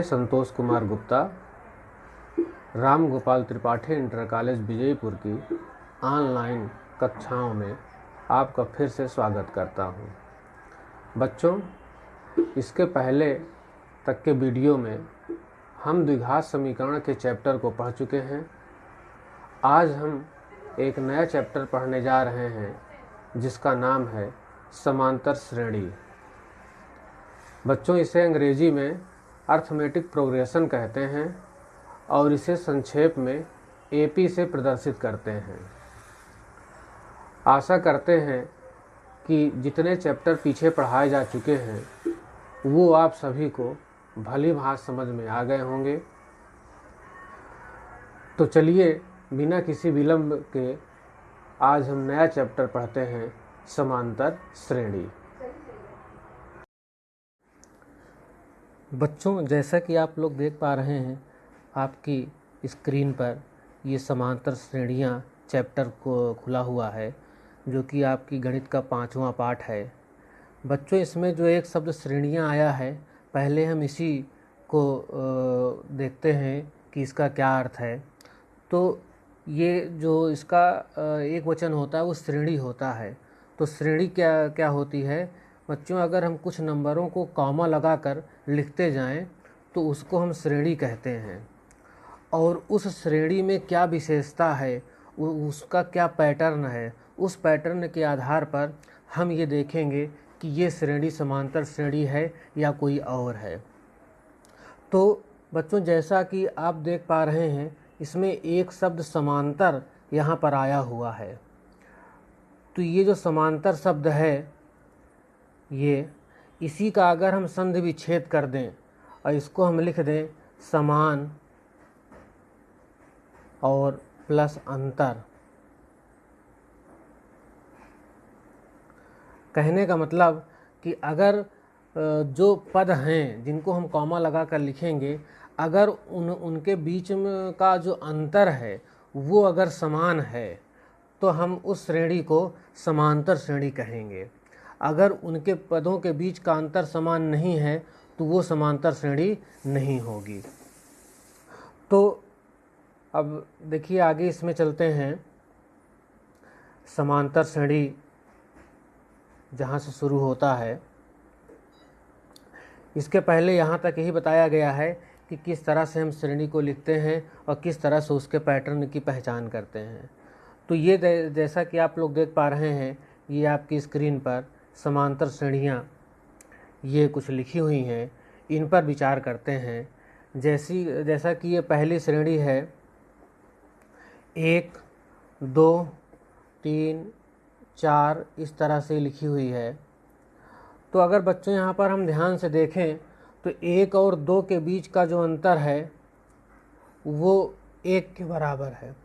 Santosh Kumar Gupta Ram Gopal Tripathi inter college Vijaypur की online कक्षाओं में आपका फिर से स्वागत करता हूं। बच्चों, इसके पहले तक के वीडियो में हम द्विघात समीकरण के चैप्टर को पढ़ चुके हैं। आज हम एक नया चैप्टर पढ़ने जा रहे हैं जिसका नाम है समांतर श्रेणी। बच्चों, इसे अंग्रेजी में अर्थमेटिक प्रोग्रेशन कहते हैं और इसे संक्षेप में एपी से प्रदर्शित करते हैं। आशा करते हैं कि जितने चैप्टर पीछे पढ़ाए जा चुके हैं वो आप सभी को भली भांति समझ में आ गए होंगे। तो चलिए बिना किसी विलंब के आज हम नया चैप्टर पढ़ते हैं, समांतर श्रेणी। बच्चों, जैसा कि आप लोग देख पा रहे हैं आपकी स्क्रीन पर ये समांतर श्रेणियाँ चैप्टर को खुला हुआ है, जो कि आपकी गणित का 5वां पाठ है। बच्चों, इसमें जो एक शब्द श्रेणियाँ आया है, पहले हम इसी को देखते हैं कि इसका क्या अर्थ है। तो ये जो इसका एक वचन होता है वो श्रेणी होता है। तो श्रेणी क्या क्या होती है बच्चों? अगर हम कुछ नंबरों को कॉमा लगाकर लिखते जाएं तो उसको हम श्रेणी कहते हैं। और उस श्रेणी में क्या विशेषता है, उसका क्या पैटर्न है, उस पैटर्न के आधार पर हम ये देखेंगे कि ये श्रेणी समांतर श्रेणी है या कोई और है। तो बच्चों, जैसा कि आप देख पा रहे हैं इसमें एक शब्द समांतर यहाँ पर आया हुआ है। तो ये जो समांतर शब्द है, ये इसी का अगर हम संधि विच्छेद कर दें और इसको हम लिख दें समान और प्लस अंतर, कहने का मतलब कि अगर जो पद हैं जिनको हम कॉमा लगा कर लिखेंगे, अगर उनके बीच में का जो अंतर है वो अगर समान है तो हम उस श्रेणी को समांतर श्रेणी कहेंगे। अगर उनके पदों के बीच का अंतर समान नहीं है तो वो समांतर श्रेणी नहीं होगी। तो अब देखिए आगे इसमें चलते हैं। समांतर श्रेणी जहाँ से शुरू होता है, इसके पहले यहाँ तक यही बताया गया है कि किस तरह से हम श्रेणी को लिखते हैं और किस तरह से उसके पैटर्न की पहचान करते हैं। तो ये जैसा कि आप लोग देख पा रहे हैं, ये आपकी स्क्रीन पर समांतर श्रेणियाँ ये कुछ लिखी हुई हैं, इन पर विचार करते हैं। जैसा कि ये पहली श्रेणी है, 1, 2, 3, 4 इस तरह से लिखी हुई है। तो अगर बच्चों यहाँ पर हम ध्यान से देखें तो 1 और 2 के बीच का जो अंतर है वो 1 के बराबर है,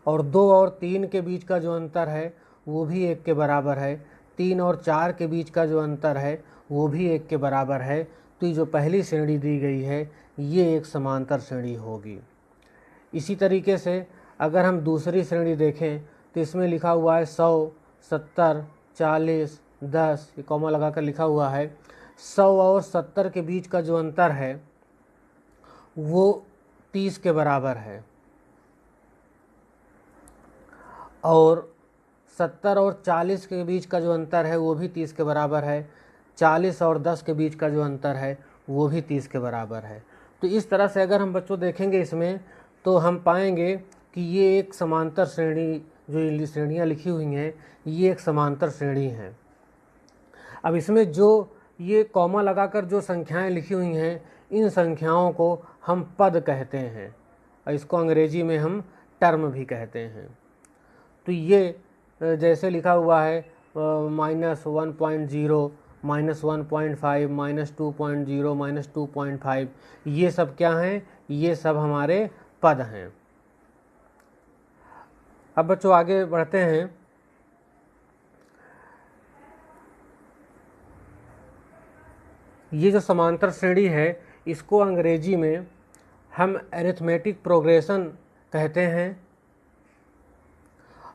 और 2 और 3 के बीच का जो अंतर है वो भी 1 के बराबर है। 3 और 4 के बीच का जो अंतर है वो भी 1 के बराबर है। तो ये जो पहली श्रेणी दी गई है ये एक समांतर श्रेणी होगी। इसी तरीके से अगर हम दूसरी श्रेणी देखें तो इसमें लिखा हुआ है 100, 70, 40, 10, ये कॉमा लगाकर लिखा हुआ है। 100 और 70 के बीच का जो अंतर है वो 30 के बराबर है, और 70 और 40 के बीच का जो अंतर है वो भी 30 के बराबर है। 40 और 10 के बीच का जो अंतर है वो भी 30 के बराबर है। तो इस तरह से अगर हम बच्चों देखेंगे इसमें तो हम पाएंगे कि ये एक समांतर श्रेणी, जो श्रेणियाँ लिखी हुई हैं ये एक समांतर श्रेणी है। अब इसमें जो ये कॉमा लगाकर जो संख्याएं लिखी हुई हैं, इन संख्याओं को हम पद कहते हैं और इसको अंग्रेजी में हम टर्म भी कहते हैं। तो ये जैसे लिखा हुआ है -1.0, -1.5, -2.0, -2.5, ये सब क्या हैं? ये सब हमारे पद हैं। अब बच्चों आगे बढ़ते हैं। ये जो समांतर श्रेणी है इसको अंग्रेजी में हम अरिथमेटिक प्रोग्रेशन कहते हैं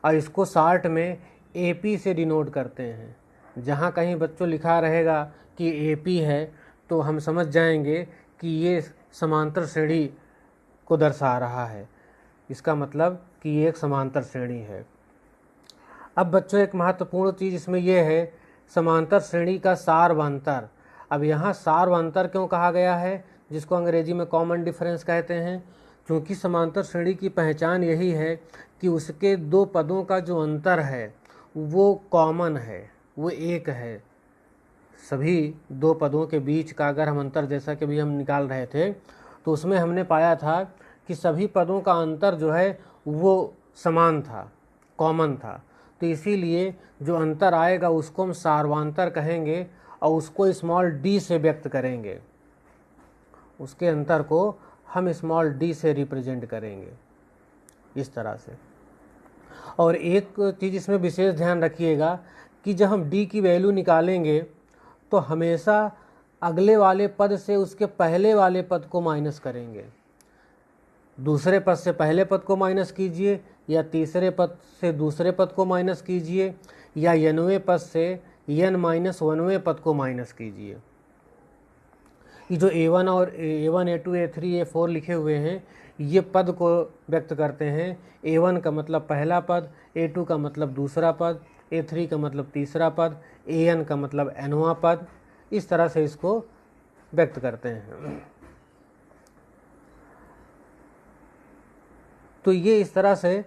और इसको शार्ट में एपी से डिनोट करते हैं। जहाँ कहीं बच्चों लिखा रहेगा कि एपी है तो हम समझ जाएंगे कि ये समांतर श्रेणी को दर्शा रहा है। इसका मतलब कि ये एक समांतर श्रेणी है। अब बच्चों एक महत्वपूर्ण चीज़ इसमें यह है, समांतर श्रेणी का सार्वंतर। अब यहाँ सार्वंतर क्यों कहा गया है, जिसको अंग्रेजी में कॉमन डिफरेंस कहते हैं? क्योंकि समांतर श्रेणी की पहचान यही है कि उसके दो पदों का जो अंतर है वो कॉमन है, वो एक है। सभी दो पदों के बीच का अगर हम अंतर, जैसा कि अभी हम निकाल रहे थे, तो उसमें हमने पाया था कि सभी पदों का अंतर जो है वो समान था, कॉमन था। तो इसीलिए जो अंतर आएगा उसको हम सार्वांतर कहेंगे और उसको स्मॉल डी से व्यक्त करेंगे। उसके अंतर को हम स्मॉल डी से रिप्रेजेंट करेंगे इस तरह से। और एक चीज़ इसमें विशेष ध्यान रखिएगा कि जब हम डी की वैल्यू निकालेंगे तो हमेशा अगले वाले पद से उसके पहले वाले पद को माइनस करेंगे। दूसरे पद से पहले पद को माइनस कीजिए, या तीसरे पद से दूसरे पद को माइनस कीजिए, या n वें पद से n-1वें पद को माइनस कीजिए। ये जो a1 और a1, a2, a3, a4 लिखे हुए हैं, ये पद को व्यक्त करते हैं। a1 का मतलब पहला पद, a2 का मतलब दूसरा पद, a3 का मतलब तीसरा पद, an का मतलब nवां पद। इस तरह से इसको व्यक्त करते हैं। तो ये इस तरह से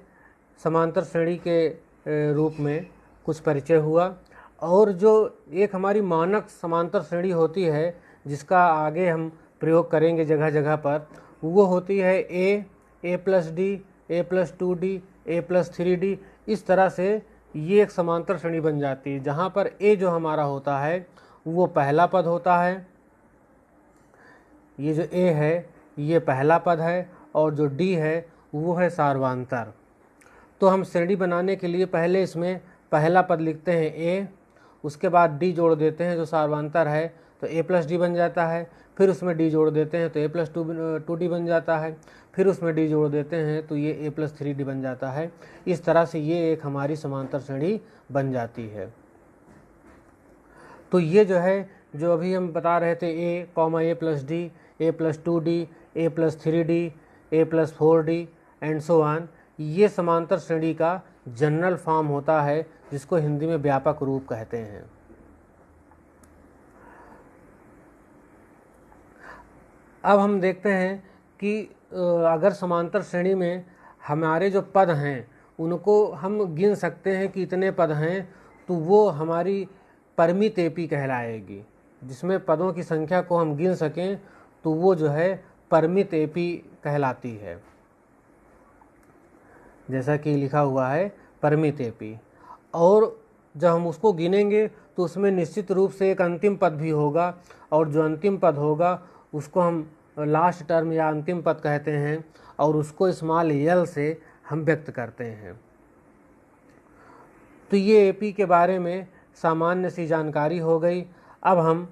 समांतर श्रेणी के रूप में कुछ परिचय हुआ। और जो एक हमारी मानक समांतर श्रेणी होती है, जिसका आगे हम प्रयोग करेंगे जगह जगह पर, वो होती है a plus D, a plus 2d, a plus 3d। इस तरह से ये एक समांतर श्रेणी बन जाती है, जहाँ पर a जो हमारा होता है वो पहला पद होता है। ये जो a है ये पहला पद है, और जो d है वो है सार्वांतर। तो हम श्रेणी बनाने के लिए पहले इसमें पहला पद लिखते हैं a, उसके बाद d जोड़ देते हैं जो सार्वांतर है, तो a प्लस डी बन जाता है। फिर उसमें d जोड़ देते हैं तो a प्लस 2d बन जाता है। फिर उसमें d जोड़ देते हैं तो ये a प्लस 3d बन जाता है। इस तरह से ये एक हमारी समांतर श्रेणी बन जाती है। तो ये जो है, जो अभी हम बता रहे थे, a plus D, a plus 2d, a plus 3d, a plus 4d and so on, ये समांतर श्रेणी का जनरल फॉर्म होता है, जिसको हिंदी में व्यापक रूप कहते हैं। अब हम देखते हैं कि अगर समांतर श्रेणी में हमारे जो पद हैं उनको हम गिन सकते हैं कि इतने पद हैं, तो वो हमारी परिमित एपी कहलाएगी। जिसमें पदों की संख्या को हम गिन सकें तो वो जो है परिमित एपी कहलाती है, जैसा कि लिखा हुआ है परिमित एपी। और जब हम उसको गिनेंगे तो उसमें निश्चित रूप से एक अंतिम पद भी होगा, और जो अंतिम पद होगा उसको हम लास्ट टर्म या अंतिम पद कहते हैं, और उसको स्मॉल l से हम व्यक्त करते हैं। तो ये एपी के बारे में सामान्य सी जानकारी हो गई। अब हम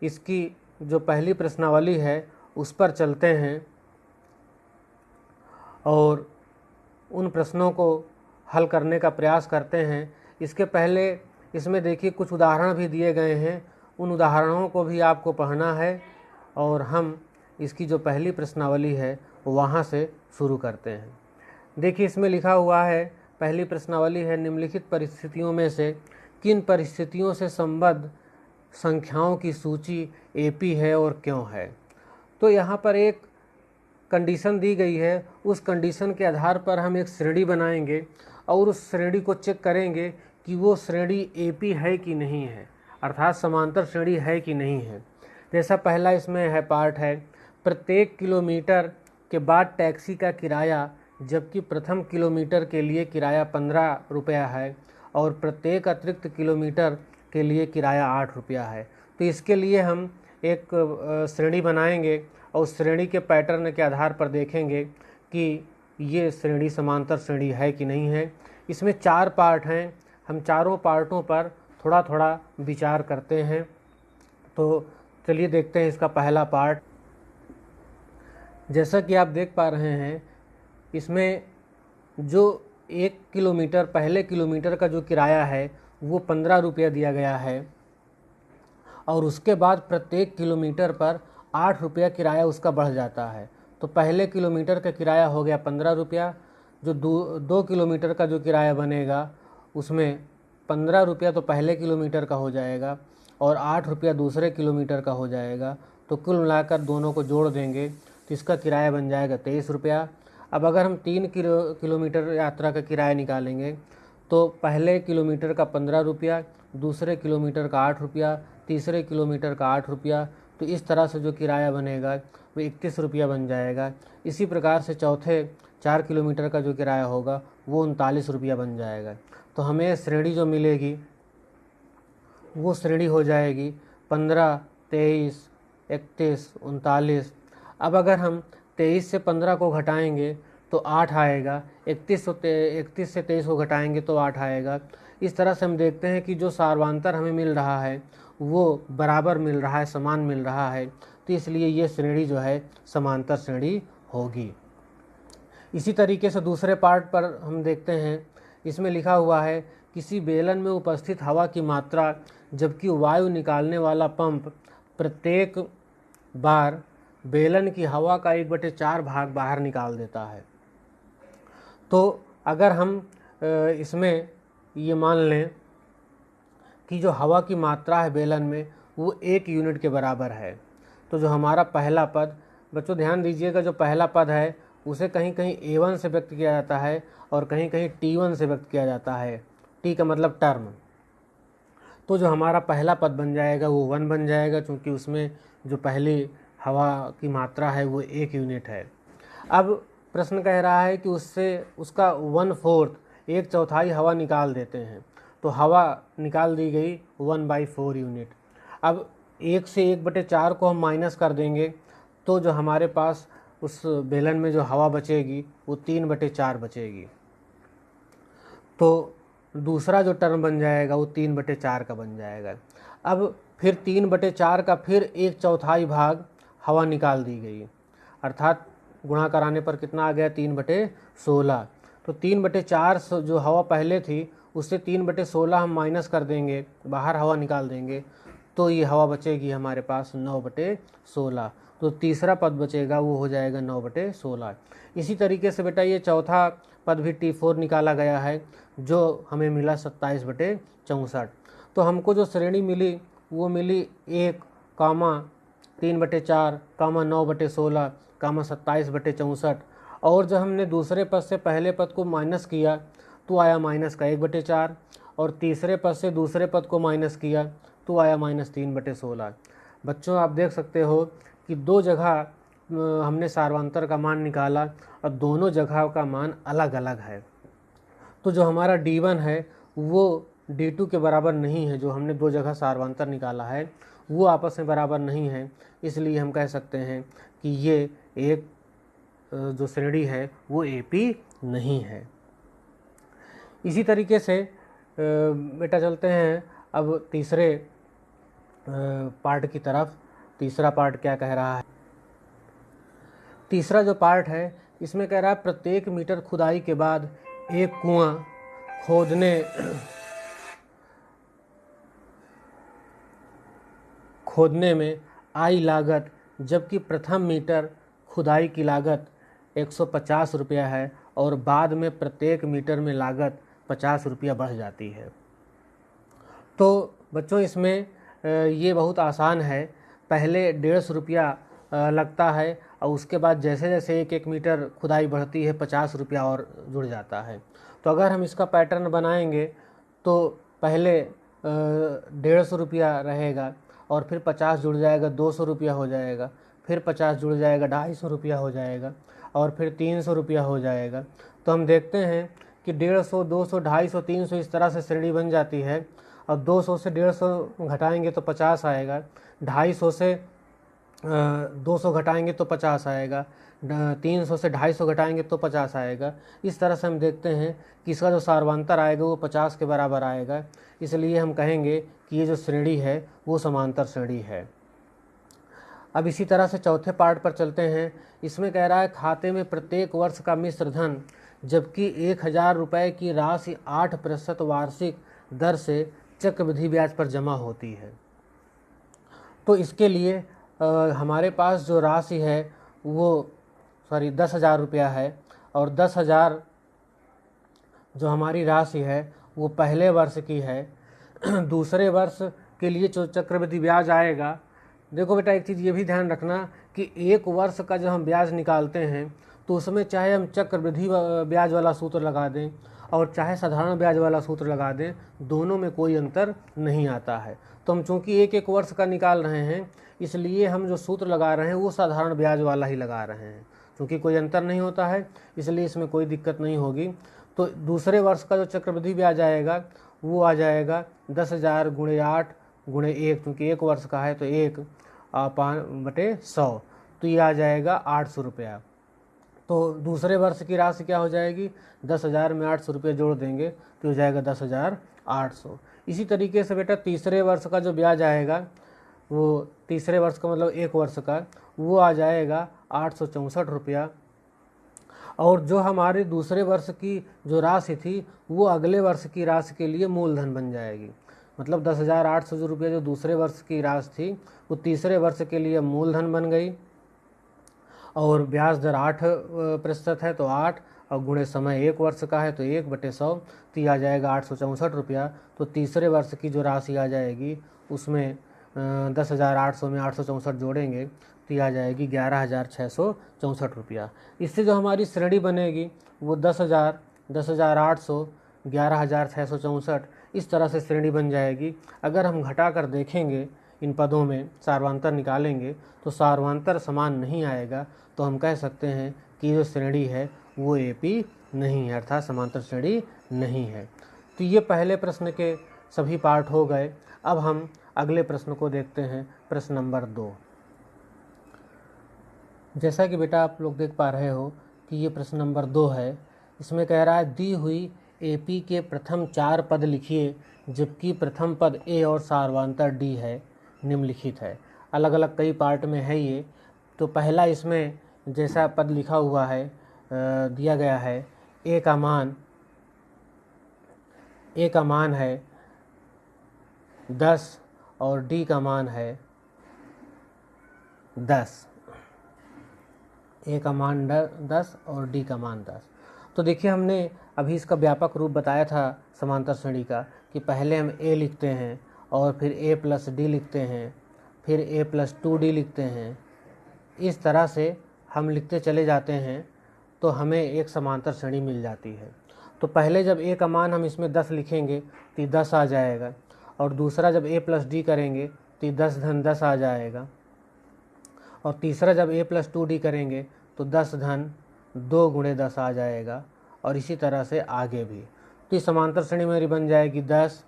इसकी जो पहली प्रश्नावली है उस पर चलते हैं और उन प्रश्नों को हल करने का प्रयास करते हैं। इसके पहले इसमें देखिए कुछ उदाहरण भी दिए गए हैं, उन उदाहरणों को भी आपको पढ़ना है, और हम इसकी जो पहली प्रश्नावली है वहाँ से शुरू करते हैं। देखिए इसमें लिखा हुआ है, पहली प्रश्नावली है, निम्नलिखित परिस्थितियों में से किन परिस्थितियों से संबद्ध संख्याओं की सूची एपी है और क्यों है। तो यहाँ पर एक कंडीशन दी गई है, उस कंडीशन के आधार पर हम एक श्रेणी बनाएंगे और उस श्रेणी को चेक करेंगे कि वो श्रेणी एपी है कि नहीं है, अर्थात समांतर श्रेणी है कि नहीं है। जैसा पहला इसमें है पार्ट है, प्रत्येक किलोमीटर के बाद टैक्सी का किराया, जबकि प्रथम किलोमीटर के लिए किराया 15 रुपया है और प्रत्येक अतिरिक्त किलोमीटर के लिए किराया 8 रुपया है। तो इसके लिए हम एक श्रेणी बनाएंगे और उस श्रेणी के पैटर्न के आधार पर देखेंगे कि ये श्रेणी समांतर श्रेणी है कि नहीं है। इसमें 4 पार्ट हैं, हम चारों पार्टों पर थोड़ा थोड़ा विचार करते हैं। तो चलिए देखते हैं इसका पहला पार्ट। जैसा कि आप देख पा रहे हैं, इसमें जो 1 किलोमीटर, पहले किलोमीटर का जो किराया है वो 15 रुपया दिया गया है, और उसके बाद प्रत्येक किलोमीटर पर 8 रुपया किराया उसका बढ़ जाता है। तो पहले किलोमीटर का किराया हो गया 15 रुपया, जो 2 किलोमीटर का जो किराया बनेगा उसमें 15 रुपया तो पहले किलोमीटर का हो जाएगा और 8 रुपया दूसरे किलोमीटर का हो जाएगा। तो कुल मिलाकर दोनों को जोड़ देंगे तो इसका किराया बन जाएगा 23 रुपया। अब अगर हम 3 किलोमीटर यात्रा का किराया निकालेंगे तो पहले किलोमीटर का 15 रुपया, दूसरे किलोमीटर का 8 रुपया, तीसरे किलोमीटर का 8 रुपया, तो इस तरह से जो किराया बनेगा वो 31 रुपया बन जाएगा। इसी प्रकार से चौथे 4 किलोमीटर का जो किराया होगा वो 39 रुपया बन जाएगा। तो हमें श्रेणी जो मिलेगी वो श्रेणी हो जाएगी 15, 23, 31, 39। अब अगर हम 23 से 15 को घटाएंगे तो 8 आएगा, 31 से 23 को घटाएंगे तो 8 आएगा। इस तरह से हम देखते हैं कि जो सार्वांतर हमें मिल रहा है वो बराबर मिल रहा है, समान मिल रहा है, तो इसलिए ये श्रेणी जो है समांतर श्रेणी होगी। इसी तरीके से दूसरे पार्ट पर हम देखते हैं, इसमें लिखा हुआ है किसी बेलन में उपस्थित हवा की मात्रा जबकि वायु निकालने वाला पंप प्रत्येक बार बेलन की हवा का 1/4 भाग बाहर निकाल देता है। तो अगर हम इसमें ये मान लें कि जो हवा की मात्रा है बेलन में वो 1 यूनिट के बराबर है, तो जो हमारा पहला पद, बच्चों ध्यान दीजिएगा, जो पहला पद है उसे कहीं कहीं A1 से व्यक्त किया जाता है और कहीं कहीं T1 से व्यक्त किया जाता है। T का मतलब टर्म। तो जो हमारा पहला पद बन जाएगा वो 1 बन जाएगा, क्योंकि उसमें जो पहली हवा की मात्रा है वो 1 यूनिट है। अब प्रश्न कह रहा है कि उससे उसका 1/4, 1/4 हवा निकाल देते हैं। तो हवा निकाल दी गई 1/4 यूनिट। अब 1 से 1/4 को हम माइनस कर देंगे तो जो हमारे पास उस बेलन में जो हवा बचेगी वो 3/4 बचेगी। तो दूसरा जो टर्म बन जाएगा वो 3/4 का बन जाएगा। अब फिर 3/4 का फिर 1/4 भाग हवा निकाल दी गई, अर्थात गुणा कराने पर कितना आ गया, 3/16। तो 3/4 जो हवा पहले थी उससे 3/16 हम माइनस कर देंगे, बाहर हवा निकाल देंगे, तो ये हवा बचेगी हमारे पास 9/16। तो तीसरा पद बचेगा वो हो जाएगा 9/16। इसी तरीके से बेटा ये चौथा पद भी T4 निकाला गया है, जो हमें मिला 27/64। तो हमको जो श्रेणी मिली वो मिली 1, 3/4, 9/16, 27/64। और जब हमने दूसरे पद से पहले पद को माइनस किया तो आया माइनस का 1/4, और तीसरे पद से दूसरे पद को माइनस किया तो आया -3/16। बच्चों आप देख सकते हो कि दो जगह हमने सार्वंतर का मान निकाला और दोनों जगह का मान अलग अलग है। तो जो हमारा D1 है वो D2 के बराबर नहीं है, जो हमने दो जगह सार्वंतर निकाला है वो आपस में बराबर नहीं है, इसलिए हम कह सकते हैं कि ये एक जो श्रेणी है वो AP नहीं है। इसी तरीके से बेटा चलते हैं अब तीसरे पार्ट की तरफ। तीसरा पार्ट क्या कह रहा है? तीसरा जो पार्ट है इसमें कह रहा है प्रत्येक मीटर खुदाई के बाद एक कुआं खोदने में आई लागत, जबकि प्रथम मीटर खुदाई की लागत 150 रुपया है और बाद में प्रत्येक मीटर में लागत 50 रुपया बढ़ जाती है। तो बच्चों इसमें ये बहुत आसान है। पहले 150 रुपया लगता है और उसके बाद जैसे जैसे एक एक मीटर खुदाई बढ़ती है 50 रुपया और जुड़ जाता है। तो अगर हम इसका पैटर्न बनाएंगे तो पहले 150 रुपया रहेगा और फिर 50 जुड़ जाएगा 200 रुपया हो जाएगा, फिर 50 जुड़ जाएगा 250 रुपया हो जाएगा और फिर 300 रुपया हो जाएगा। तो हम देखते हैं कि 150, 200, 250, 300 इस तरह से श्रेणी बन जाती है। और 200 से 150 घटाएंगे तो 50 आएगा, 250 से 200 घटाएंगे तो 50 आएगा, 300 से 250 घटाएंगे तो 50 आएगा। इस तरह से हम देखते हैं कि इसका जो सार्वंतर आएगा वो 50 के बराबर आएगा, इसलिए हम कहेंगे कि ये जो श्रेणी है वो समांतर श्रेणी है। अब इसी तरह से चौथे पार्ट पर चलते हैं। इसमें कह रहा है खाते में प्रत्येक वर्ष का मिश्र धन जबकि 1000 रुपये की राशि 8% वार्षिक दर से चक्रवृद्धि ब्याज पर जमा होती है। तो इसके लिए हमारे पास जो राशि है वो 10,000 रुपया है, और 10,000 जो हमारी राशि है वो पहले वर्ष की है। दूसरे वर्ष के लिए जो चक्रवृद्धि ब्याज आएगा, देखो बेटा एक चीज़ ये भी ध्यान रखना कि एक वर्ष का जब हम ब्याज निकालते हैं तो उसमें चाहे हम चक्रवृद्धि ब्याज वाला सूत्र लगा दें और चाहे साधारण ब्याज वाला सूत्र लगा दें, दोनों में कोई अंतर नहीं आता है। तो हम चूँकि एक एक वर्ष का निकाल रहे हैं, इसलिए हम जो सूत्र लगा रहे हैं वो साधारण ब्याज वाला ही लगा रहे हैं। क्योंकि कोई अंतर नहीं होता है, इसलिए इसमें कोई दिक्कत नहीं होगी। तो दूसरे वर्ष का जो चक्रवृद्धि ब्याज आएगा वो आ जाएगा 10,000 × 8 × 1, क्योंकि एक वर्ष का है तो 1/100, तो ये आ जाएगा 800 रुपया। तो दूसरे वर्ष की राशि क्या हो जाएगी, 10,000 में 800 रुपये जोड़ देंगे तो हो जाएगा 10,800। इसी तरीके से बेटा तीसरे वर्ष का जो ब्याज आएगा, वो तीसरे वर्ष का मतलब एक वर्ष का, वो आ जाएगा 864 रुपया। और जो हमारे दूसरे वर्ष की जो राशि थी वो अगले वर्ष की राशि के लिए मूलधन बन जाएगी। मतलब 10,800 रुपये जो दूसरे वर्ष की राशि थी वो तीसरे वर्ष के लिए मूलधन बन गई। और ब्याज दर 8% है तो 8, और गुणे समय एक वर्ष का है तो 1/100, तो ये आ जाएगा 864 रुपया। तो तीसरे वर्ष की जो राशि आ जाएगी उसमें 10,800 में 864 जोड़ेंगे तो ये आ जाएगी 11,664 रुपया। इससे जो हमारी श्रेणी बनेगी वो 10,000, 10,800, 11,664 इस तरह से श्रेणी बन जाएगी। अगर हम घटा कर देखेंगे इन पदों में, सार्वांतर निकालेंगे तो सार्वांतर समान नहीं आएगा, तो हम कह सकते हैं कि जो श्रेणी है वो एपी नहीं है, अर्थात समांतर श्रेणी नहीं है। तो ये पहले प्रश्न के सभी पार्ट हो गए। अब हम अगले प्रश्न को देखते हैं, प्रश्न नंबर 2। जैसा कि बेटा आप लोग देख पा रहे हो कि ये प्रश्न नंबर 2 है। इसमें कह रहा है दी हुई एपी के प्रथम 4 पद लिखिए जबकि प्रथम पद ए और सार्वांतर डी है, निम्नलिखित है। अलग अलग कई पार्ट में है ये। तो पहला इसमें जैसा पद लिखा हुआ है दिया गया है, ए का मान है 10 और डी का मान है 10। ए का मान 10 और डी का मान 10। तो देखिए हमने अभी इसका व्यापक रूप बताया था समांतर श्रेणी का, कि पहले हम ए लिखते हैं और फिर ए प्लस डी लिखते हैं, फिर ए प्लस 2d लिखते हैं। इस तरह से हम लिखते चले जाते हैं तो हमें एक समांतर श्रेणी मिल जाती है। तो पहले जब ए का मान हम इसमें 10 लिखेंगे तो 10 आ जाएगा, और दूसरा जब ए प्लस डी करेंगे तो 10 धन 10 आ जाएगा, और तीसरा जब ए प्लस 2d करेंगे तो 10 धन 2 × 10 आ जाएगा, और इसी तरह से आगे भी। तो इस समांतर श्रेणी मेरी बन जाएगी 10,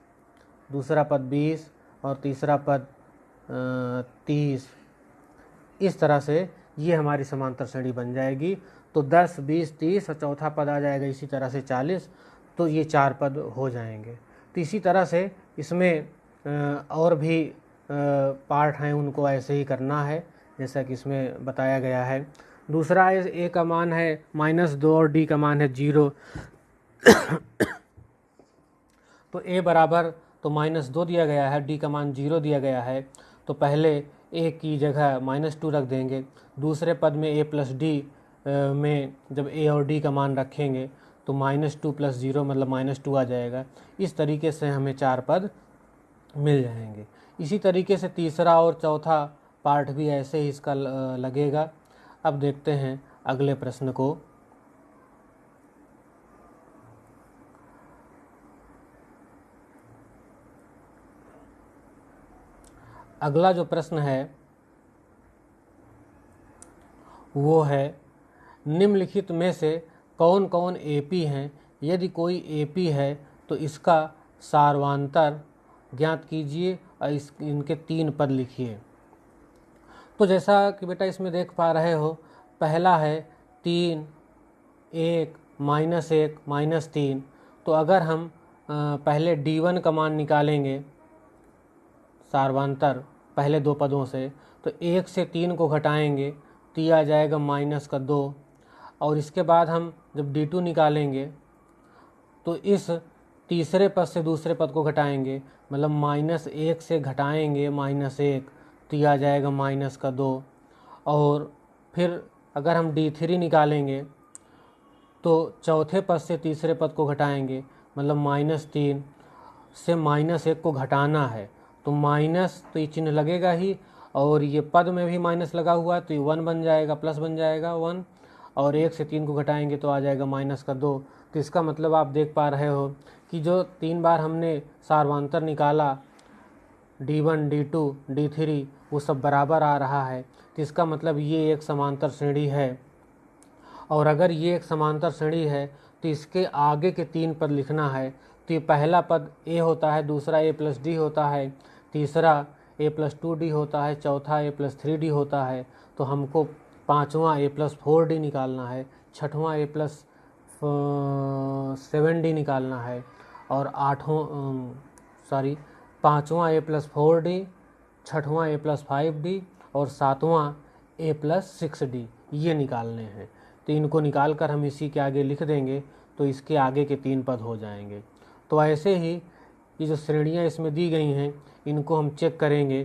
दूसरा पद 20 और तीसरा पद 30। इस तरह से ये हमारी समांतर श्रेणी बन जाएगी। तो 10, 20, 30 और चौथा पद आ जाएगा इसी तरह से 40। तो ये 4 पद हो जाएंगे। तो इसी तरह से इसमें और भी पार्ट हैं, उनको ऐसे ही करना है जैसा कि इसमें बताया गया है। दूसरा ए का मान है -2 और डी का मान है 0। तो ए बराबर तो -2 दिया गया है, डी का मान 0 दिया गया है, तो पहले ए की जगह -2 रख देंगे। दूसरे पद में ए प्लस डी में जब ए और डी का मान रखेंगे तो -2 + 0 मतलब -2 आ जाएगा। इस तरीके से हमें 4 पद मिल जाएंगे। इसी तरीके से तीसरा और चौथा पार्ट भी ऐसे ही इसका लगेगा। अब देखते हैं अगले प्रश्न को। अगला जो प्रश्न है वो है निम्नलिखित में से कौन कौन एपी हैं, यदि कोई एपी है तो इसका सार्वांतर ज्ञात कीजिए और इनके 3 पद लिखिए। तो जैसा कि बेटा इसमें देख पा रहे हो, पहला है 3, 1, -1, -3। तो अगर हम पहले D1 का मान निकालेंगे सार्वांतर पहले 2 पदों से, तो 1 से 3 को घटाएंगे तो ये आ जाएगा -2। और इसके बाद हम जब D2 निकालेंगे तो इस तीसरे पद से दूसरे पद को घटाएंगे, मतलब -1 से घटाएंगे -1 तो ये आ जाएगा -2। और फिर अगर हम D3 निकालेंगे तो चौथे पद से तीसरे पद को घटाएंगे, मतलब -3 से -1 को घटाना है, तो माइनस तो ये चिन्ह लगेगा ही, और ये पद में भी माइनस लगा हुआ है तो ये 1 बन जाएगा, प्लस बन जाएगा 1, और 1 से 3 को घटाएंगे तो आ जाएगा -2। तो इसका मतलब आप देख पा रहे हो कि जो 3 बार हमने सार्वंतर निकाला D1, D2, D3 वो सब बराबर आ रहा है। तो इसका मतलब ये एक समांतर श्रेणी है, और अगर ये एक समांतर श्रेणी है तो इसके आगे के 3 पद लिखना है। तो ये पहला पद A होता है, दूसरा A+D होता है, तीसरा A+2D होता है, चौथा A+3D होता है। तो हमको पाँचवा A+4D निकालना है, छठवां A+7D निकालना है, और पाँचवा A+4D, छठवां A+5D और सातवां A+6D ये निकालने हैं। तो इनको निकाल कर हम इसी के आगे लिख देंगे तो इसके आगे के 3 पद हो जाएंगे। तो ऐसे ही ये जो श्रेणियाँ इसमें दी गई हैं इनको हम चेक करेंगे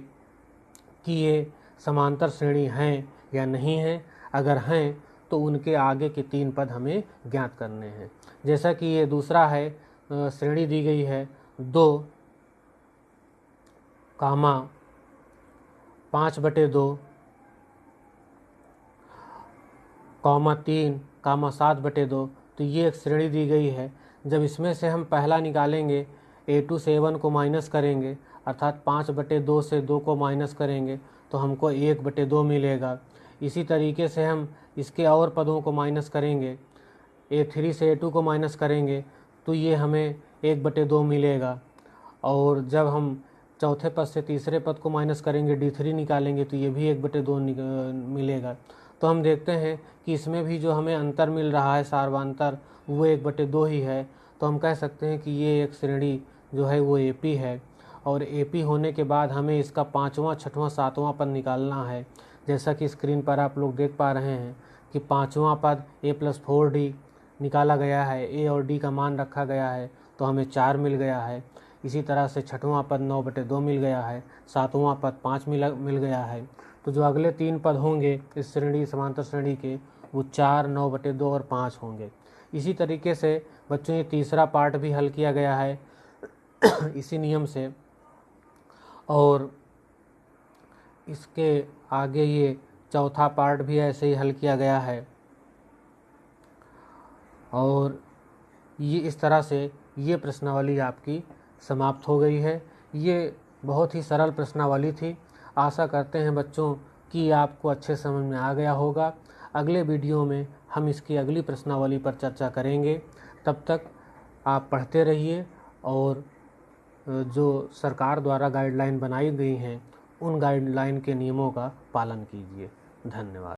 कि ये समांतर श्रेणी हैं या नहीं हैं। अगर हैं तो उनके आगे के 3 पद हमें ज्ञात करने हैं। जैसा कि ये दूसरा है, श्रेणी दी गई है 2, 5/2, 3, 7/2। तो ये एक श्रेणी दी गई है। जब इसमें से हम पहला निकालेंगे, A2 से A1 को माइनस करेंगे, अर्थात 5/2 से 2 को माइनस करेंगे तो हमको 1/2 मिलेगा। इसी तरीके से हम इसके और पदों को माइनस करेंगे, A3 से A2 को माइनस करेंगे तो ये हमें 1/2 मिलेगा। और जब हम चौथे पद से तीसरे पद को माइनस करेंगे, D3 निकालेंगे तो ये भी 1/2 मिलेगा। तो हम देखते हैं कि इसमें भी जो हमें अंतर मिल रहा है सार्वंतर वो 1/2 ही है। तो हम कह सकते हैं कि ये एक श्रेणी जो है वो AP है, और AP होने के बाद हमें इसका 5वां, 6वां, 7वां पद निकालना है। जैसा कि स्क्रीन पर आप लोग देख पा रहे हैं कि 5वां पद A+4D निकाला गया है, A और D का मान रखा गया है तो हमें 4 मिल गया है। इसी तरह से 6वां पद 9/2 मिल गया है, 7वां पद 5 मिल गया है। तो जो अगले 3 पद होंगे इस श्रेणी, समांतर श्रेणी के, वो 4, 9/2 और 5 होंगे। इसी तरीके से बच्चों ये तीसरा पार्ट भी हल किया गया है इसी नियम से, और इसके आगे ये चौथा पार्ट भी ऐसे ही हल किया गया है। और ये इस तरह से ये प्रश्नावली आपकी समाप्त हो गई है। ये बहुत ही सरल प्रश्नावली थी। आशा करते हैं बच्चों कि आपको अच्छे समझ में आ गया होगा। अगले वीडियो में हम इसकी अगली प्रश्नावली पर चर्चा करेंगे। तब तक आप पढ़ते रहिए और जो सरकार द्वारा गाइडलाइन बनाई गई हैं उन गाइडलाइन के नियमों का पालन कीजिए। धन्यवाद।